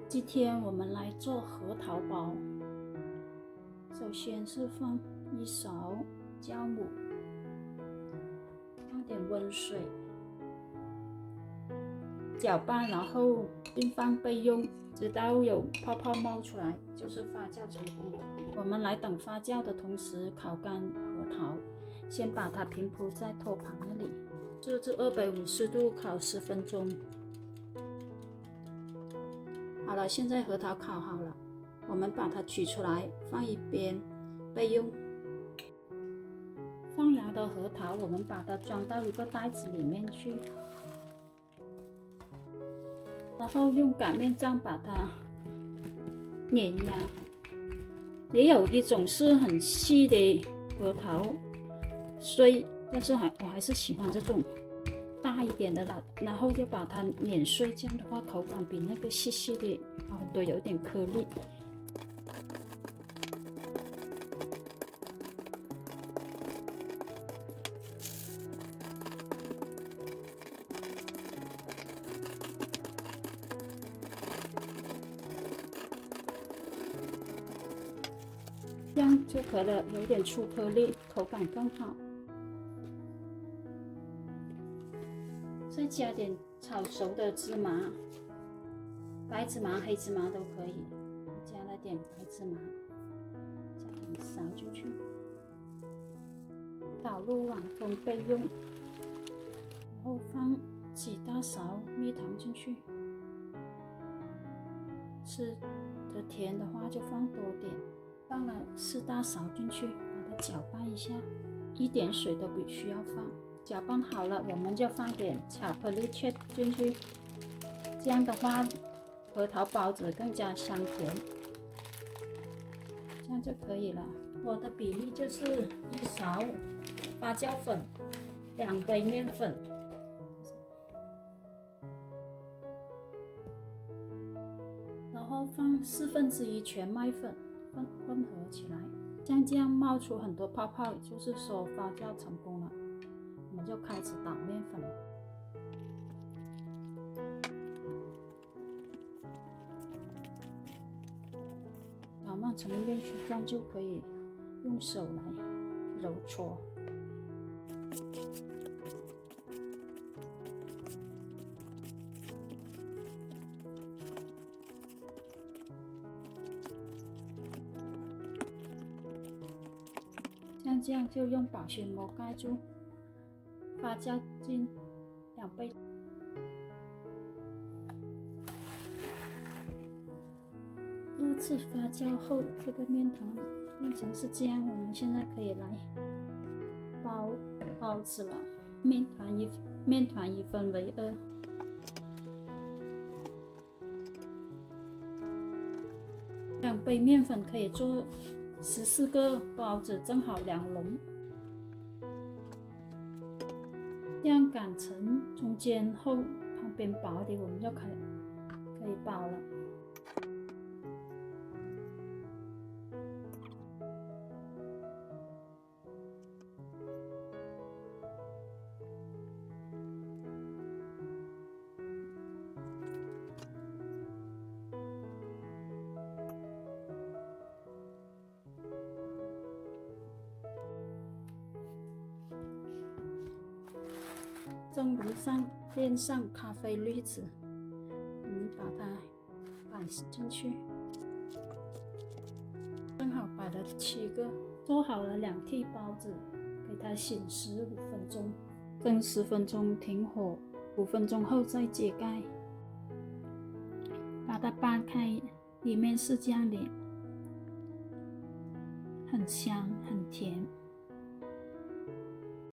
今天我们来做核桃包。首先是放1勺酵母，放点温水，搅拌，然后并放备用，直到有泡泡冒出来，就是发酵成功了。我们来等发酵的同时烤干核桃，先把它平铺在托盘那里，设置250度烤10分钟。好了，现在核桃烤好了，我们把它取出来放一边备用。放凉的核桃，我们把它装到一个袋子里面去，然后用擀面杖把它碾压。也有一种是很细的核桃碎，但是我还是喜欢这种大一点的啦，然后就把它碾碎，这样的话口感比那个细细的好很多，有点颗粒。这样就可了，有点粗颗粒，口感更好。再加点炒熟的芝麻，白芝麻、黑芝麻都可以。加了点白芝麻，加点勺进去，倒入碗中备用。然后放几大勺蜜糖进去，吃的甜的话就放多点。放了4大勺进去，把它搅拌一下，一点水都不需要放。搅拌好了，我们就放点巧克力屑进去，这样的话核桃包子更加香甜。这样就可以了。我的比例就是1勺发酵粉，2杯面粉，然后放1/4全麦粉，混合起来。像这样冒出很多泡泡，就是说发酵成功了。我们就开始倒面粉，搅拌成面糊状就可以用手来揉搓。像这样就用保鲜膜盖住，发酵进2倍。2次发酵后，这个面团变成是这样，我们现在可以来包包子了。面团一分为2，2杯面粉可以做14个包子，正好2笼。这样擀成中间厚，旁边薄的，我们就可以包了。蒸炉上垫上咖啡滤纸，我们把它摆进去，正好摆了7个。做好了2屉包子，给它醒15分钟，蒸10分钟，停火，5分钟后再揭盖，把它扒开，里面是这样的，很香很甜。